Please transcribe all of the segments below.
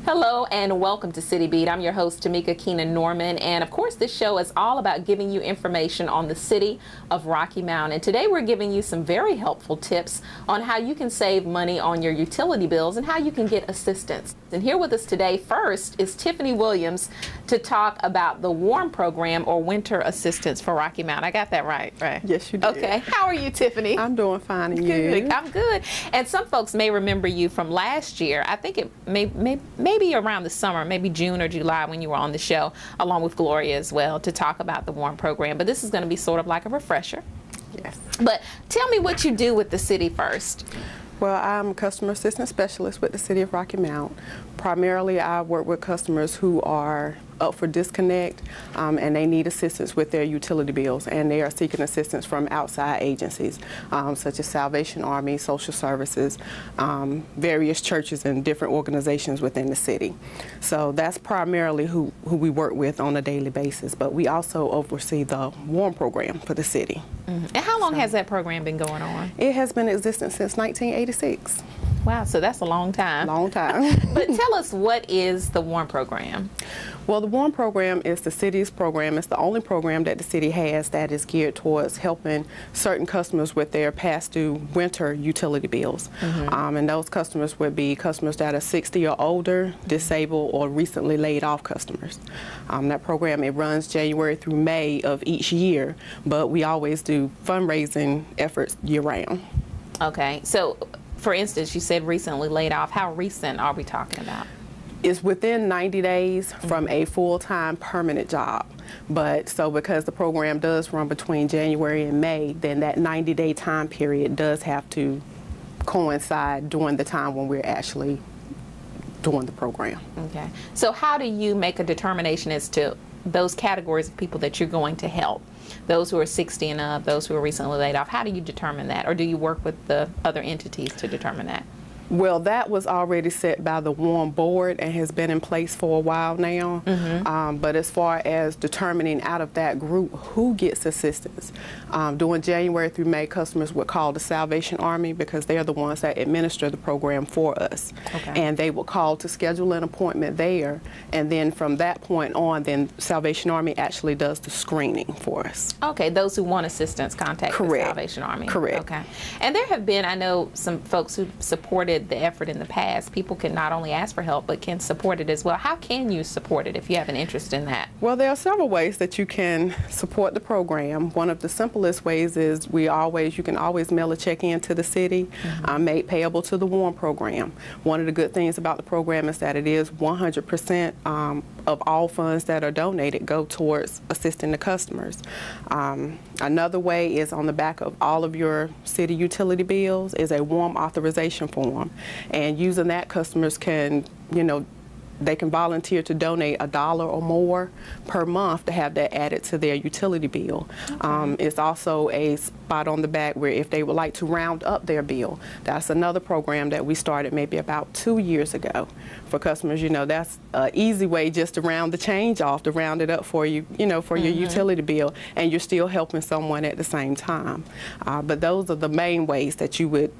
Hello and welcome to City Beat. I'm your host, Tamika Keenan Norman, and of course this show is all about giving you information on the city of Rocky Mount. And today we're giving you some very helpful tips on how you can save money on your utility bills and how you can get assistance. And here with us today first is Tiffany Williams to talk about the WARM program, or Winter Assistance for Rocky Mount. I got that right? Yes, you did. Okay. How are you, Tiffany? I'm doing fine, and Good. you? I'm good. And some folks may remember you from last year. I think it maybe around the summer, maybe June or July, when you were on the show, along with Gloria as well, to talk about the WARM program. But this is going to be sort of like a refresher. Yes. But tell me what you do with the city first. Well, I'm a customer assistance specialist with the City of Rocky Mount. Primarily, I work with customers who are up for disconnect and they need assistance with their utility bills, and they are seeking assistance from outside agencies such as Salvation Army, social services, various churches and different organizations within the city. So that's primarily who we work with on a daily basis, but we also oversee the WARM program for the city. And how long has that program been going on? It has been in existence since 1986. Wow, so that's a long time. Long time. But tell us, what is the WARM program? Well, the WARM program is the city's program. It's the only program that the city has that is geared towards helping certain customers with their past due winter utility bills. And those customers would be customers that are 60 or older, disabled, or recently laid off customers. That program, it runs January through May of each year, but we always do fundraising efforts year round. Okay, so for instance, you said recently laid off. How recent are we talking about? It's within 90 days from a full-time permanent job. But so because the program does run between January and May, then that 90-day time period does have to coincide during the time when we're actually doing the program. Okay. So how do you make a determination as to those categories of people that you're going to help? Those who are 60 and up, those who are recently laid off, how do you determine that? Or do you work with the other entities to determine that? Well, that was already set by the WARM board and has been in place for a while now. But as far as determining out of that group who gets assistance, during January through May, customers would call the Salvation Army because they are the ones that administer the program for us. And they will call to schedule an appointment there. And then from that point on, then Salvation Army actually does the screening for us. Okay, those who want assistance contact the Salvation Army. Correct. Okay. And there have been, I know, some folks who supported the effort in the past. People can not only ask for help, but can support it as well. How can you support it if you have an interest in that? Well, there are several ways that you can support the program. One of the simplest ways is you can always mail a check in to the city, made payable to the WARM program. One of the good things about the program is that it is 100% of all funds that are donated go towards assisting the customers. Another way is on the back of all of your city utility bills is a WARM authorization form. And using that, customers can, they can volunteer to donate $1 or more per month to have that added to their utility bill. It's also a spot on the back where if they would like to round up their bill, that's another program that we started maybe about 2 years ago for customers. That's an easy way just to round the change off, to round it up for you, for your utility bill, and you're still helping someone at the same time. But those are the main ways that you would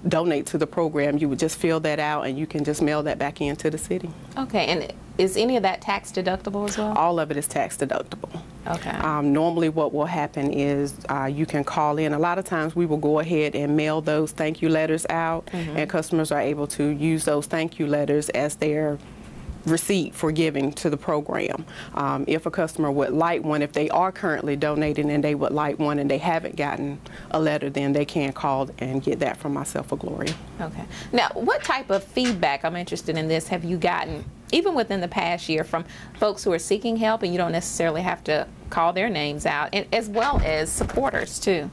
donate to the program. You would just fill that out and you can just mail that back into the city. Okay, and is any of that tax deductible as well? All of it is tax deductible. Okay. Normally what will happen is you can call in. A lot of times we will go ahead and mail those thank you letters out, and customers are able to use those thank you letters as their receipt for giving to the program. If a customer would like one, if they are currently donating and they would like one and they haven't gotten a letter, then they can call and get that from myself or Gloria. Okay. Now, what type of feedback, I'm interested in this, have you gotten, even within the past year, from folks who are seeking help, and you don't necessarily have to call their names out, and as well as supporters too?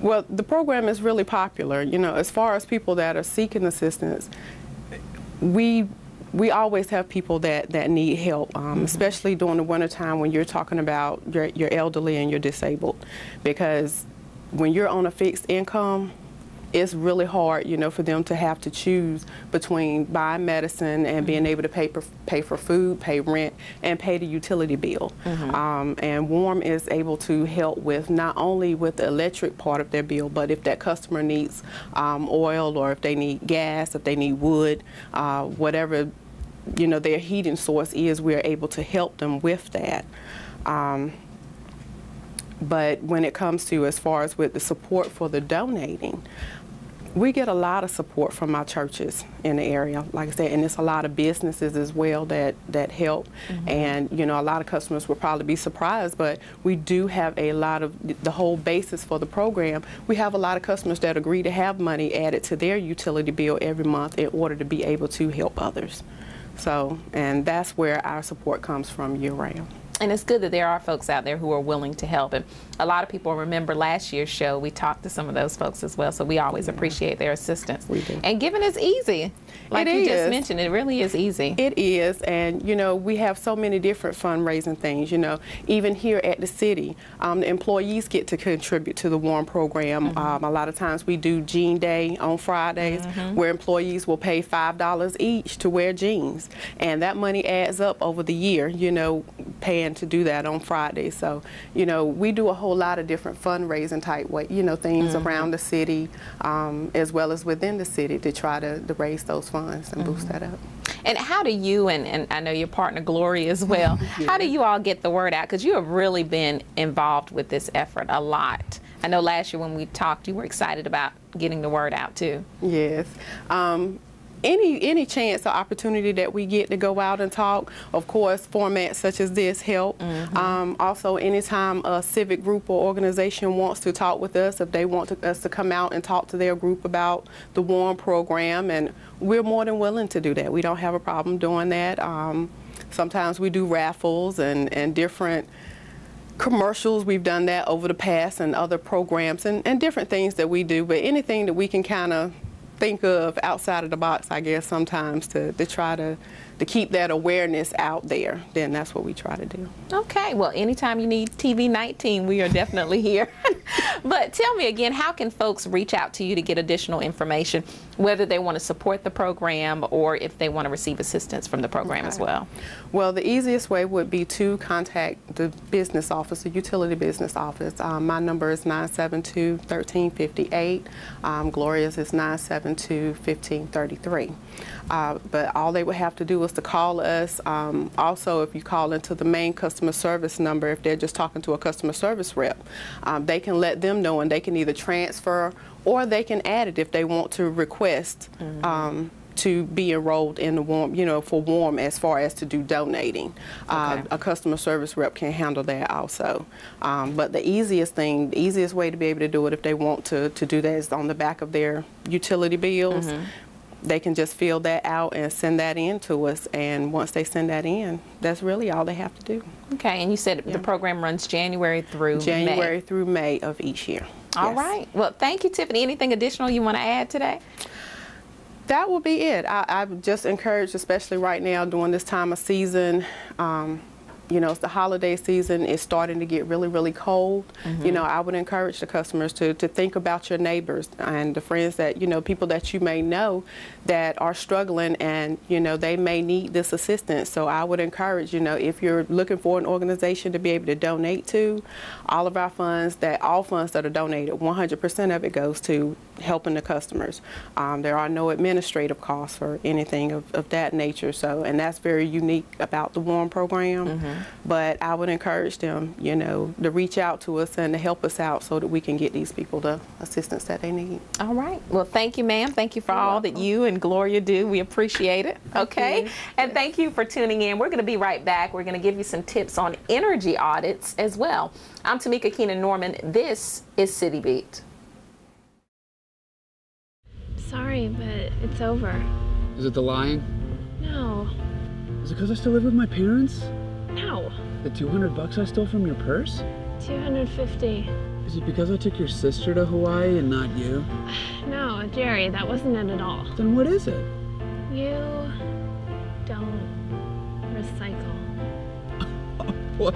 Well, the program is really popular. As far as people that are seeking assistance, we always have people that need help, especially during the wintertime when you're talking about your elderly and you're disabled. Because when you're on a fixed income, it's really hard, for them to have to choose between buying medicine and being able to pay for food, pay rent, and pay the utility bill. And WARM is able to help with not only with the electric part of their bill, but if that customer needs oil, or if they need gas, if they need wood, whatever you know, their heating source is, we're able to help them with that. But when it comes to as far as with the support for the donating, we get a lot of support from our churches in the area, like I said, and it's a lot of businesses as well that help. And, you know, a lot of customers will probably be surprised, but we do have a lot of, the whole basis for the program, we have a lot of customers that agree to have money added to their utility bill every month in order to be able to help others. So, and that's where our support comes from year-round. And it's good that there are folks out there who are willing to help. And a lot of people remember last year's show. We talked to some of those folks as well, so we always appreciate their assistance. We do. And giving is easy. Like you just mentioned, it really is easy. It is, and you know, we have so many different fundraising things. You know, even here at the city, the employees get to contribute to the WARM program. A lot of times we do Jean Day on Fridays, where employees will pay $5 each to wear jeans, and that money adds up over the year, you know, paying to do that on Fridays. So, you know, we do a whole lot of different fundraising type things around the city, as well as within the city, to try to raise those funds and boost that up. And how do you, and I know your partner Gloria as well, how do you all get the word out? Because you have really been involved with this effort a lot. I know last year when we talked, you were excited about getting the word out too. Yes. Any chance or opportunity that we get to go out and talk, of course, formats such as this help. Also, anytime a civic group or organization wants to talk with us, if they want us to come out and talk to their group about the WARM program, and we're more than willing to do that. We don't have a problem doing that. Sometimes we do raffles and different commercials. We've done that over the past, and other programs and different things that we do, but anything that we can kind of think of outside of the box, I guess, sometimes to try to keep that awareness out there, then that's what we try to do. Okay, well, anytime you need TV 19, we are definitely here. But tell me again, how can folks reach out to you to get additional information, whether they want to support the program or if they want to receive assistance from the program as well? Well, the easiest way would be to contact the business office, the utility business office. My number is 972-1358. Gloria's is 972-1533. But all they would have to do is to call us. Also, if you call into the main customer service number, if they're just talking to a customer service rep, they can let them know, and they can either transfer or they can add it if they want to request to be enrolled in the WARM, you know, for WARM as far as to do donating. A customer service rep can handle that also. But the easiest way to be able to do it, if they want to do that, is on the back of their utility bills. They can just fill that out and send that in to us, and once they send that in, that's really all they have to do. Okay, and you said the program runs January through May. Through May of each year. All right. Well, thank you, Tiffany. Anything additional you want to add today? That will be it. I just encourage, especially right now during this time of season, you know, it's the holiday season. It's starting to get really, really cold. You know, I would encourage the customers to think about your neighbors and the friends that, you know, people that you may know that are struggling, and, you know, they may need this assistance. So I would encourage, you know, if you're looking for an organization to be able to donate to, all of our funds, all funds that are donated, 100% of it goes to helping the customers. There are no administrative costs or anything of that nature. So, and that's very unique about the WARM program. But I would encourage them, you know, to reach out to us and to help us out so that we can get these people the assistance that they need. All right. Well, thank you, ma'am. Thank you for all that you and Gloria do. We appreciate it. Okay. And thank you for tuning in. We're going to be right back. We're going to give you some tips on energy audits as well. I'm Tamika Keenan Norman. This is City Beat. Sorry, but it's over. Is it the lying? No. Is it because I still live with my parents? No. The $200 I stole from your purse? 250. Is it because I took your sister to Hawaii and not you? No, Jerry, that wasn't it at all. Then what is it? You don't recycle. What?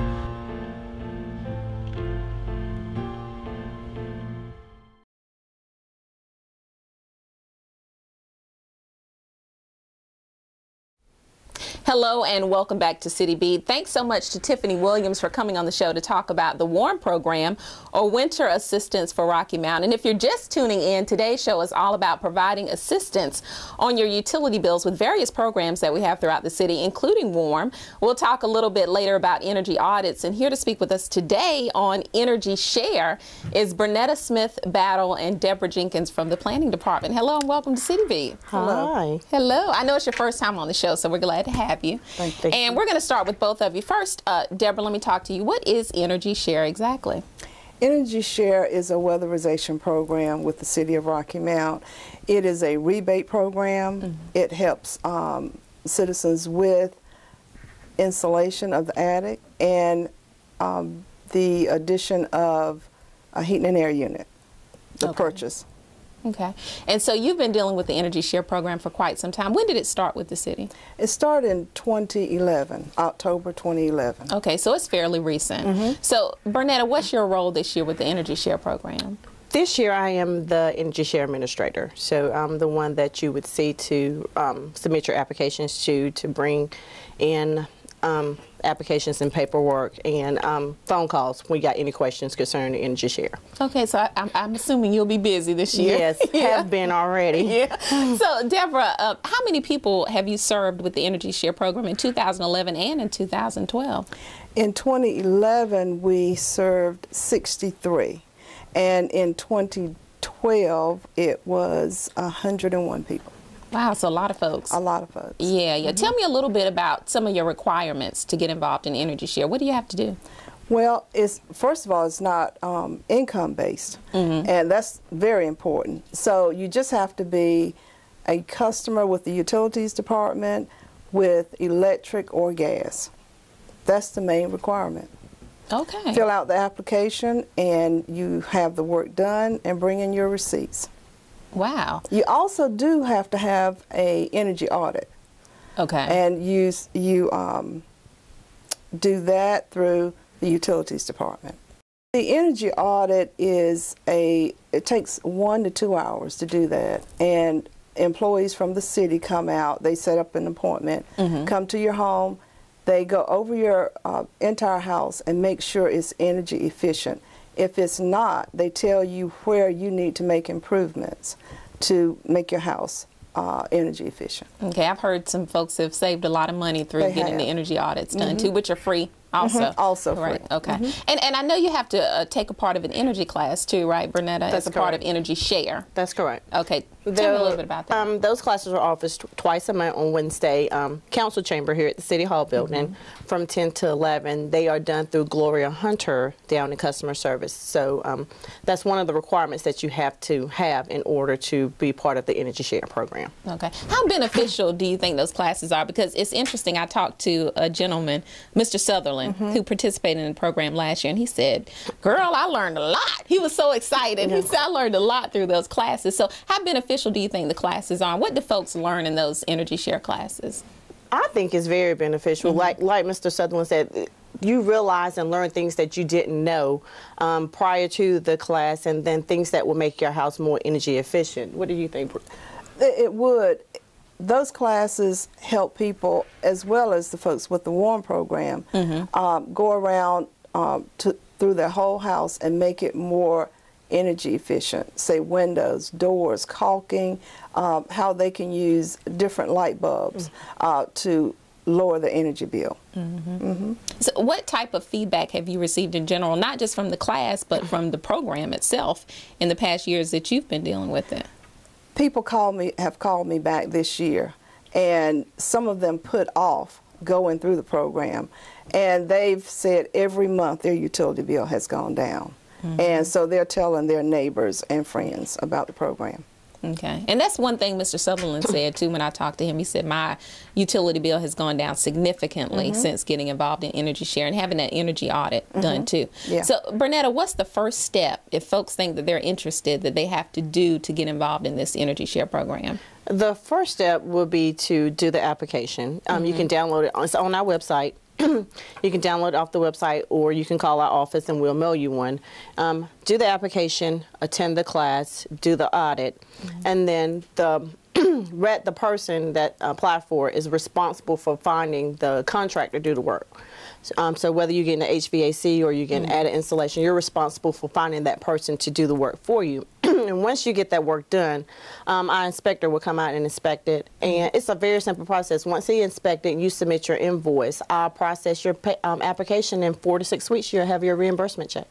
Hello and welcome back to City Beat. Thanks so much to Tiffany Williams for coming on the show to talk about the WARM program, or Winter Assistance for Rocky Mount. And if you're just tuning in, today's show is all about providing assistance on your utility bills with various programs that we have throughout the city, including WARM. We'll talk a little bit later about energy audits, and here to speak with us today on Energy Share is Bernetta Smith Battle and Deborah Jenkins from the Planning Department. Hello and welcome to City Beat. Hi. Hello. I know it's your first time on the show, so we're glad to have you. Thank you. And we're going to start with both of you. First, Deborah, let me talk to you. What is Energy Share exactly? Energy Share is a weatherization program with the City of Rocky Mount. It is a rebate program. It helps citizens with insulation of the attic and the addition of a heating and air unit, the purchase. Okay. And so you've been dealing with the Energy Share program for quite some time. When did it start with the city? It started in 2011, October 2011. Okay, so it's fairly recent. So, Bernetta, what's your role this year with the Energy Share program? This year I am the Energy Share Administrator, so I'm the one that you would see to submit your applications to bring in applications and paperwork and phone calls when you got any questions concerning Energy Share. Okay, so I'm assuming you'll be busy this year. Yes, have been already. Yeah. So, Deborah, how many people have you served with the Energy Share program in 2011 and in 2012? In 2011, we served 63, and in 2012, it was 101 people. Wow, so a lot of folks. A lot of folks. Yeah, yeah. Tell me a little bit about some of your requirements to get involved in Energy Share. What do you have to do? Well, first of all, it's not income-based, and that's very important. So you just have to be a customer with the Utilities Department with electric or gas. That's the main requirement. Okay. Fill out the application, and you have the work done, and bring in your receipts. Wow. You also do have to have a energy audit. Okay. And you do that through the Utilities Department. The energy audit it takes 1 to 2 hours to do that. And employees from the city come out, they set up an appointment, come to your home, they go over your entire house and make sure it's energy efficient. If it's not, they tell you where you need to make improvements to make your house energy efficient. Okay, I've heard some folks have saved a lot of money through getting the energy audits done too, which are free also. Also free. Right. Okay. And I know you have to take a part of an energy class too, right, Bernetta? That's as a part of Energy Share. That's correct. Okay. Tell me a little bit about that. Those classes are offered twice a month on Wednesday. Council chamber here at the City Hall building from 10 to 11. They are done through Gloria Hunter down in customer service. So that's one of the requirements that you have to have in order to be part of the Energy Share program. Okay. How beneficial do you think those classes are? Because it's interesting, I talked to a gentleman, Mr. Sutherland, who participated in the program last year, and he said, girl, I learned a lot. He was so excited. He said, I learned a lot through those classes. So how beneficial do you think the classes are? What do folks learn in those Energy Share classes? I think it's very beneficial. Like Mr. Sutherland said, you realize and learn things that you didn't know prior to the class, and then things that will make your house more energy efficient. What do you think? It would. Those classes help people, as well as the folks with the WARM program, go around through their whole house and make it more energy efficient. Say windows, doors, caulking, how they can use different light bulbs to lower the energy bill. So what type of feedback have you received in general, not just from the class, but from the program itself in the past years that you've been dealing with it? People have called me back this year, and some of them put off going through the program, and they've said every month their utility bill has gone down. And so they're telling their neighbors and friends about the program. Okay. And that's one thing Mr. Sutherland said, too, when I talked to him. He said, my utility bill has gone down significantly since getting involved in Energy Share and having that energy audit done, too. Yeah. So, Bernetta, what's the first step if folks think that they're interested that they have to do to get involved in this Energy Share program? The first step would be to do the application. You can download it. It's on our website. You can download it off the website, or you can call our office and we'll mail you one. Do the application, attend the class, do the audit, and then the the person that applied for is responsible for finding the contractor to do the work. So whether you're getting an HVAC or you're getting added installation, you're responsible for finding that person to do the work for you. And once you get that work done, our inspector will come out and inspect it. And it's a very simple process. Once he inspects it, you submit your invoice. I'll process your application in 4 to 6 weeks. You'll have your reimbursement check.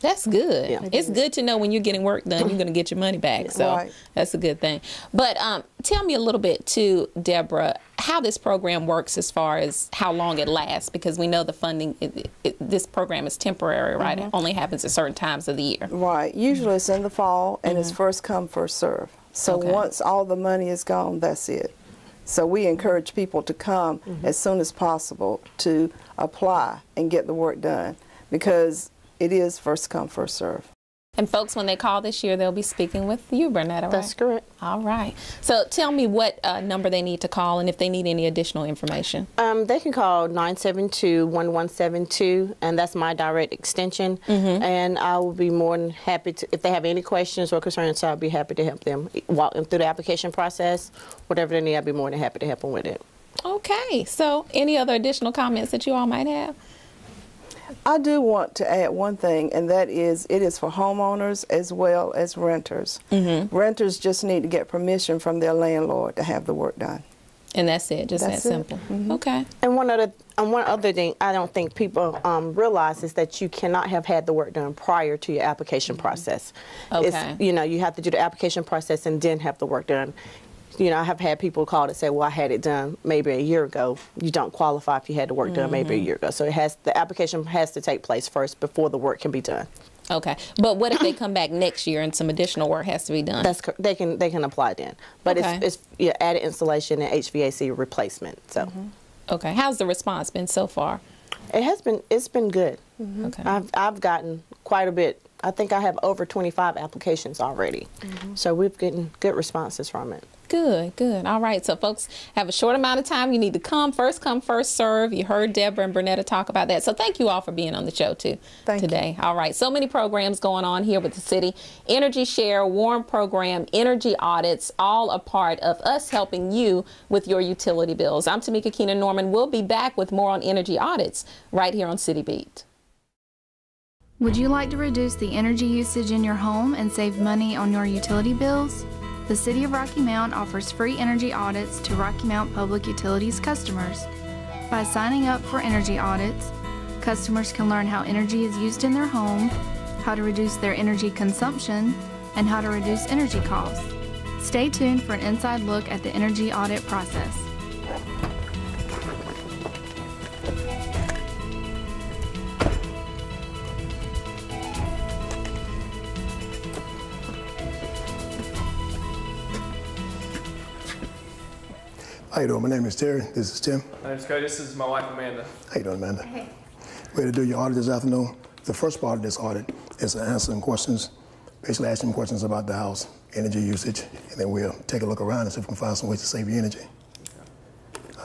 That's good. Yeah. It's good to know when you're getting work done, you're going to get your money back. So Right. that's a good thing. But tell me a little bit too, Deborah, how this program works as far as how long it lasts, because we know the funding, this program is temporary, right? It only happens at certain times of the year. Right. Usually it's in the fall, and it's first come, first serve. So Okay. once all the money is gone, that's it. So we encourage people to come as soon as possible to apply and get the work done, because it is first come, first serve. And folks, when they call this year, they'll be speaking with you, Bernetta, right? That's correct. All right. So tell me what number they need to call and if they need any additional information. They can call 972-1172, and that's my direct extension. And I will be more than happy to, if they have any questions or concerns, I'll be happy to help them walk them through the application process. Whatever they need, I'll be more than happy to help them with it. Okay. So any other additional comments that you all might have? I do want to add one thing, and that is it is for homeowners as well as renters. Renters just need to get permission from their landlord to have the work done. And that's it, just That's that it. simple. Okay. And one other thing I don't think people realize is that you cannot have had the work done prior to your application process. Okay. You know, you have to do the application process and then have the work done. You know, I have had people call to say, well, I had it done maybe a year ago. You don't qualify if you had the work done maybe a year ago. So the application has to take place first before the work can be done. Okay. But what if they come back next year and some additional work has to be done? They can apply then. But Okay. it's added installation and HVAC replacement. So Okay. How's the response been so far? it's been good. Okay. I've gotten quite a bit. I think I have over 25 applications already. So we've gotten good responses from it. Good, good. All right. So folks have a short amount of time. You need to come, first serve. You heard Deborah and Bernetta talk about that. So thank you all for being on the show too today. All right. So many programs going on here with the city. Energy Share, Warm Program, energy audits, all a part of us helping you with your utility bills. I'm Tamika Keenan Norman. We'll be back with more on energy audits right here on City Beat. Would you like to reduce the energy usage in your home and save money on your utility bills? The City of Rocky Mount offers free energy audits to Rocky Mount Public Utilities customers. By signing up for energy audits, customers can learn how energy is used in their home, how to reduce their energy consumption, and how to reduce energy costs. Stay tuned for an inside look at the energy audit process. How you doing? My name is Terry. This is Tim. My name's Cody. This is my wife, Amanda. How you doing, Amanda? Hey. We're here to do your audit this afternoon. The first part of this audit is answering questions, basically asking questions about the house, energy usage, and then we'll take a look around and see if we can find some ways to save you energy. Do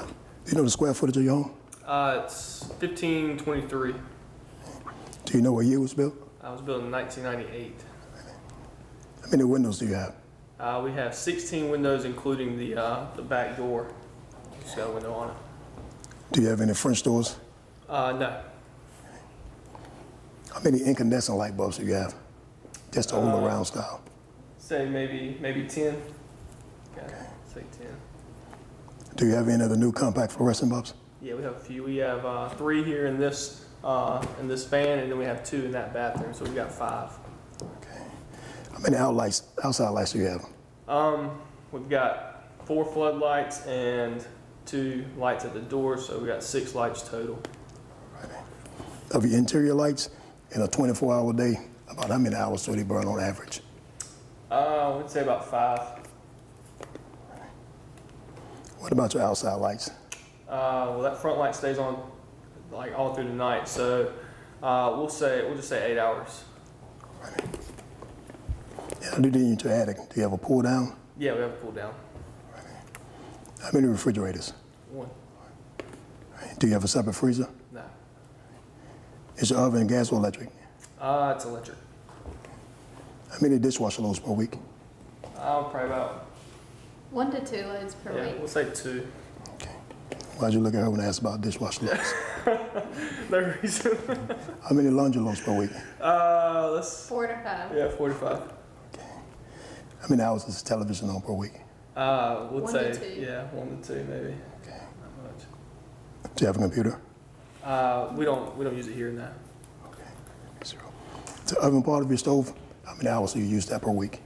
you know the square footage of your home? It's 1523. Do you know what year it was built? I was built in 1998. How many windows do you have? We have 16 windows, including the back door. It's got a window on it. Do you have any French doors? No. How many incandescent light bulbs do you have? Just the old round style. Say maybe 10. Okay. Say 10. Do you have any of the new compact fluorescent bulbs? Yeah, we have a few. We have 3 here in this fan, and then we have 2 in that bathroom. So we got 5. Okay. How many outside lights do you have? We've got 4 floodlights and 2 lights at the door, so we got 6 lights total. Right. Of your interior lights in a 24-hour day, about how many hours do they burn on average? I would say about 5. What about your outside lights? Well, that front light stays on like all through the night, so we'll just say 8 hours. Right. Yeah, I do need to attic. Do you have a pull down? Yeah, we have a pull down. Right. How many refrigerators? 1. Right. Do you have a separate freezer? No. Is your oven gas or electric? It's electric. How many dishwasher loads per week? Probably about 1 to 2 loads per Yeah, week. we'll say 2. Why'd you look at her when I asked about dishwasher loads? No reason. How many laundry loads per week? Let's. 4 to 5. Yeah, 45. How many hours is television on per week? We'll 1 say to 2. yeah, 1 to 2 maybe. Okay. Not much. Do you have a computer? We don't use it here now. Okay. 0. The oven part of your stove, how many hours do you use that per week?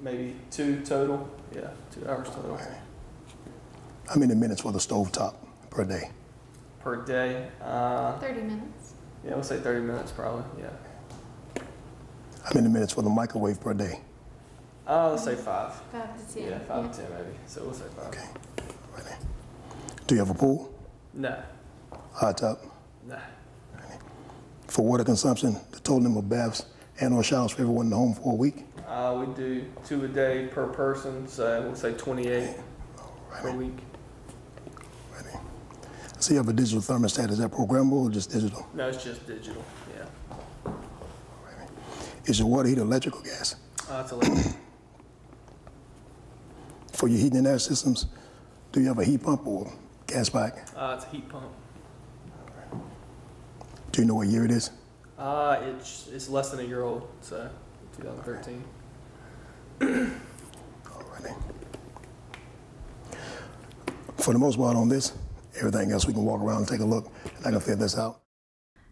Maybe 2 total. Yeah, 2 hours total. Okay. How many minutes for the stove top per day? Per day. 30 minutes. Yeah, we'll say 30 minutes probably. Yeah. How many minutes for the microwave per day? Let's say 5. 5 to 10. Yeah, 5 to 10 maybe. So we'll say 5. Okay. Ready. Do you have a pool? No. Hot tub? No. For water consumption, the total number of baths and/or showers for everyone in the home for a week? We do 2 a day per person, so we'll say 28 per week. Ready. So you have a digital thermostat. Is that programmable or just digital? No, it's just digital. Yeah. Ready. Is your water heater electric or gas? It's electric. For your heating and air systems, do you have a heat pump or gas pack? It's a heat pump. Do you know what year it is? It's less than a year old, so 2013. Alrighty. For the most part on this, everything else we can walk around and take a look, and I can figure this out.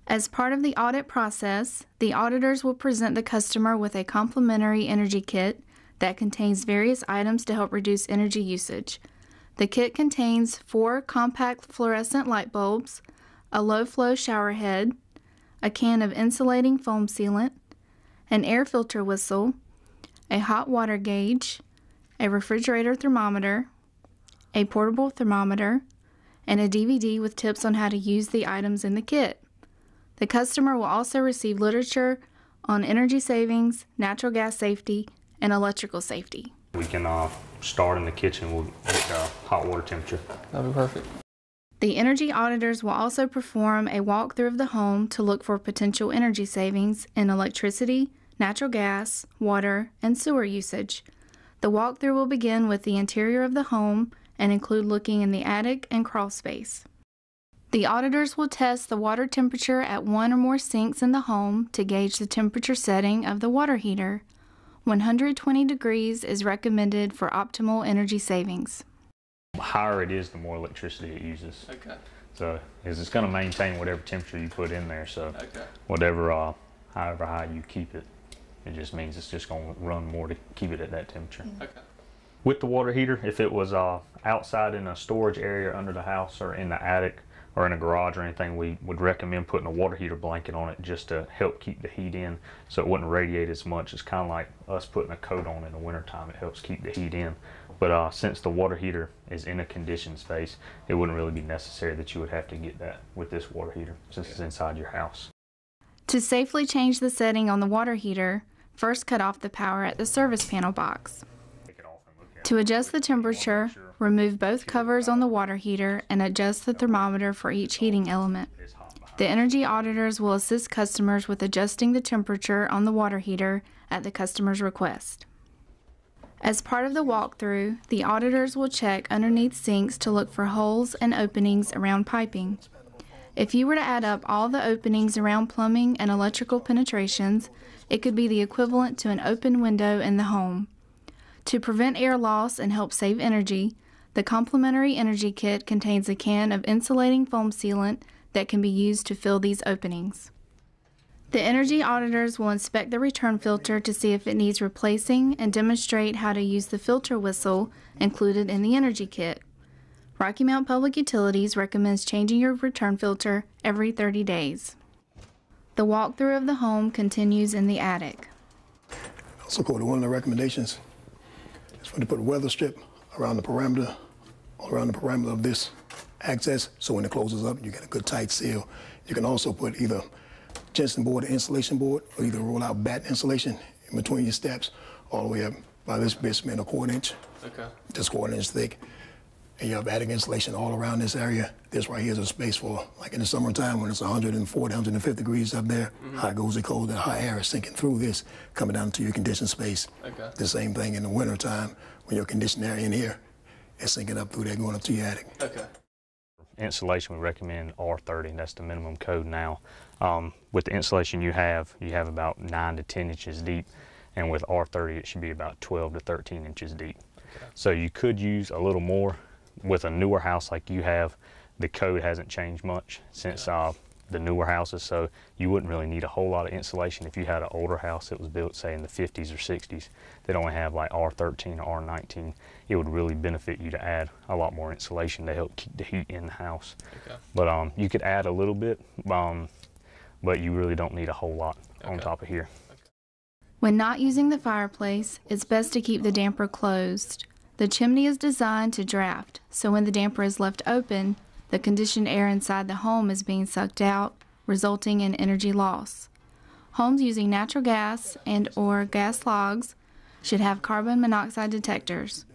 As part of the audit process, the auditors will present the customer with a complimentary energy kit that contains various items to help reduce energy usage. The kit contains 4 compact fluorescent light bulbs, a low-flow shower head, a can of insulating foam sealant, an air filter whistle, a hot water gauge, a refrigerator thermometer, a portable thermometer, and a DVD with tips on how to use the items in the kit. The customer will also receive literature on energy savings, natural gas safety, and electrical safety. We can start in the kitchen. We'll get hot water temperature. That'd be perfect. The energy auditors will also perform a walkthrough of the home to look for potential energy savings in electricity, natural gas, water, and sewer usage. The walkthrough will begin with the interior of the home and include looking in the attic and crawl space. The auditors will test the water temperature at 1 or more sinks in the home to gauge the temperature setting of the water heater. 120 degrees is recommended for optimal energy savings. The higher it is, the more electricity it uses. Okay. So, because it's going to maintain whatever temperature you put in there. So, Okay. whatever, however high you keep it, it just means it's just going to run more to keep it at that temperature. Okay. With the water heater, if it was outside in a storage area under the house or in the attic or in a garage or anything, we would recommend putting a water heater blanket on it just to help keep the heat in so it wouldn't radiate as much. It's kind of like us putting a coat on in the wintertime. It helps keep the heat in. But since the water heater is in a conditioned space, it wouldn't really be necessary that you would have to get that with this water heater since it's inside your house. To safely change the setting on the water heater, first cut off the power at the service panel box. To adjust the temperature, remove both covers on the water heater and adjust the thermometer for each heating element. The energy auditors will assist customers with adjusting the temperature on the water heater at the customer's request. As part of the walkthrough, the auditors will check underneath sinks to look for holes and openings around piping. If you were to add up all the openings around plumbing and electrical penetrations, it could be the equivalent to an open window in the home. To prevent air loss and help save energy, the complimentary energy kit contains a can of insulating foam sealant that can be used to fill these openings. The energy auditors will inspect the return filter to see if it needs replacing and demonstrate how to use the filter whistle included in the energy kit. Rocky Mount Public Utilities recommends changing your return filter every 30 days. The walkthrough of the home continues in the attic. Also, go to one of the recommendations is for to put a weather strip around the parameter, all around the parameter of this access, so when it closes up, you get a good tight seal. You can also put either Jensen board or insulation board, or either roll out batten insulation in between your steps, all the way up by this basement, a 1/4 inch. Okay. Just 1/4 inch thick. And you have attic insulation all around this area. This right here is a space for, like in the summertime when it's 140, 150 degrees up there, hot goes the cold, the hot air is sinking through this, coming down to your conditioned space. Okay. The same thing in the wintertime when your conditioned air in here is sinking up through there, going up to your attic. Okay. Insulation, we recommend R30, that's the minimum code now. With the insulation you have about 9 to 10 inches deep, and with R30 it should be about 12 to 13 inches deep. Okay. So you could use a little more. With a newer house like you have, the code hasn't changed much since the newer houses, so you wouldn't really need a whole lot of insulation. If you had an older house that was built, say, in the 50s or 60s, that only have like R13 or R19, it would really benefit you to add a lot more insulation to help keep the heat in the house. Okay. But you could add a little bit, but you really don't need a whole lot on top of here. When not using the fireplace, it's best to keep the damper closed. The chimney is designed to draft, so when the damper is left open, the conditioned air inside the home is being sucked out, resulting in energy loss. Homes using natural gas and/or gas logs should have carbon monoxide detectors.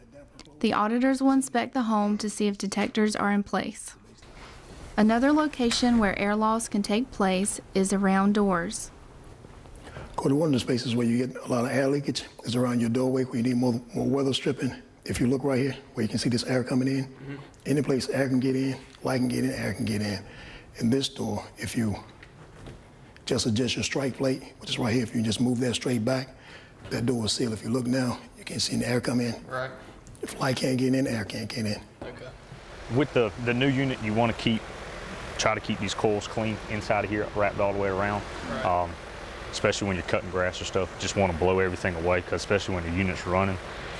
The auditors will inspect the home to see if detectors are in place. Another location where air loss can take place is around doors. One of the spaces where you get a lot of air leakage is around your doorway, where you need more weather stripping. If you look right here, where you can see this air coming in, any place air can get in, light can get in, air can get in. In this door, if you just adjust your strike plate, which is right here, if you just move that straight back, that door is sealed. If you look now, you can't see the air come in. Right. If light can't get in, air can't get in. Okay. With the new unit, you want to try to keep these coils clean inside of here, wrapped all the way around. Right. Especially when you're cutting grass or stuff, just want to blow everything away, because especially when the unit's running,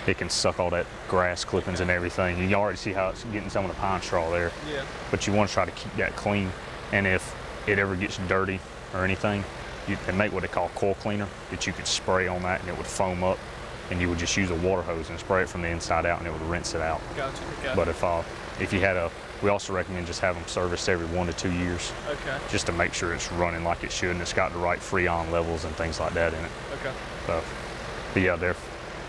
it can suck all that grass clippings and everything. You already see how it's getting some of the pine straw there. Yeah. But you want to try to keep that clean. And if it ever gets dirty or anything, they make what they call coil cleaner, that you could spray on that and it would foam up, and you would just use a water hose and spray it from the inside out and it would rinse it out. Gotcha. But if you had we also recommend just have them serviced every 1 to 2 years. Okay. Just to make sure it's running like it should and it's got the right freon levels and things like that in it. Okay. So, but yeah,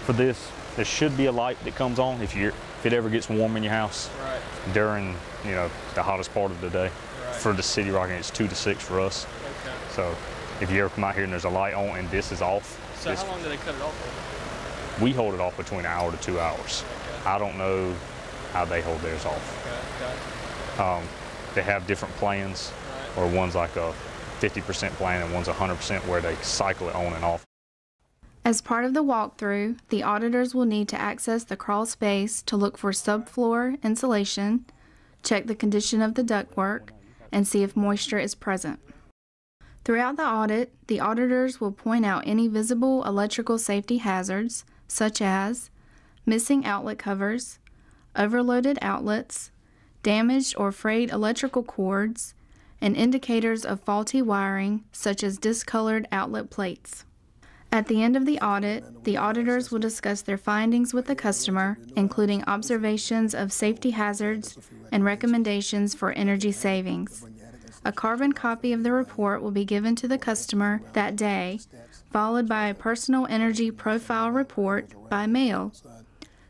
for this, there should be a light that comes on if it ever gets warm in your house. Right. During the hottest part of the day. Right. For the city of Rockingham, it's 2 to 6 for us. Okay. So if you ever come out here and there's a light on and this is off. So how long do they cut it off for? We hold it off between 1 hour to 2 hours. Okay. I don't know how they hold theirs off. Okay. They have different plans, right. Or one's like a 50% plan and one's 100% where they cycle it on and off. As part of the walkthrough, the auditors will need to access the crawl space to look for subfloor insulation, check the condition of the ductwork, and see if moisture is present. Throughout the audit, the auditors will point out any visible electrical safety hazards, such as missing outlet covers, overloaded outlets, damaged or frayed electrical cords, and indicators of faulty wiring, such as discolored outlet plates. At the end of the audit, the auditors will discuss their findings with the customer, including observations of safety hazards and recommendations for energy savings. A carbon copy of the report will be given to the customer that day, followed by a personal energy profile report by mail.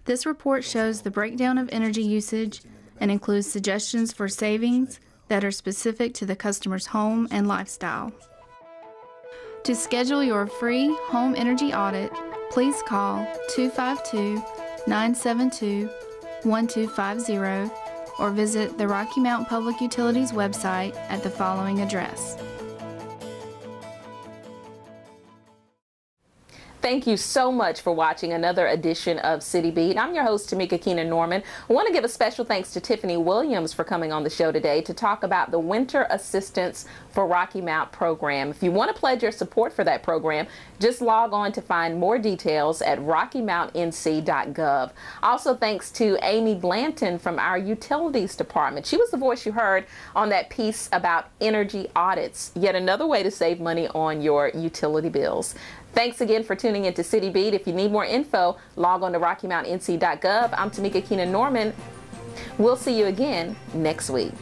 This report shows the breakdown of energy usage and includes suggestions for savings that are specific to the customer's home and lifestyle. To schedule your free home energy audit, please call 252-972-1250 or visit the Rocky Mount Public Utilities website at the following address. Thank you so much for watching another edition of City Beat. I'm your host, Tamika Keenan Norman. I want to give a special thanks to Tiffany Williams for coming on the show today to talk about the Winter Assistance for Rocky Mount program. If you want to pledge your support for that program, just log on to find more details at rockymountnc.gov. Also, thanks to Amy Blanton from our Utilities Department. She was the voice you heard on that piece about energy audits, yet another way to save money on your utility bills. Thanks again for tuning into City Beat. If you need more info, log on to rockymountnc.gov. I'm Tamika Keenan Norman. We'll see you again next week.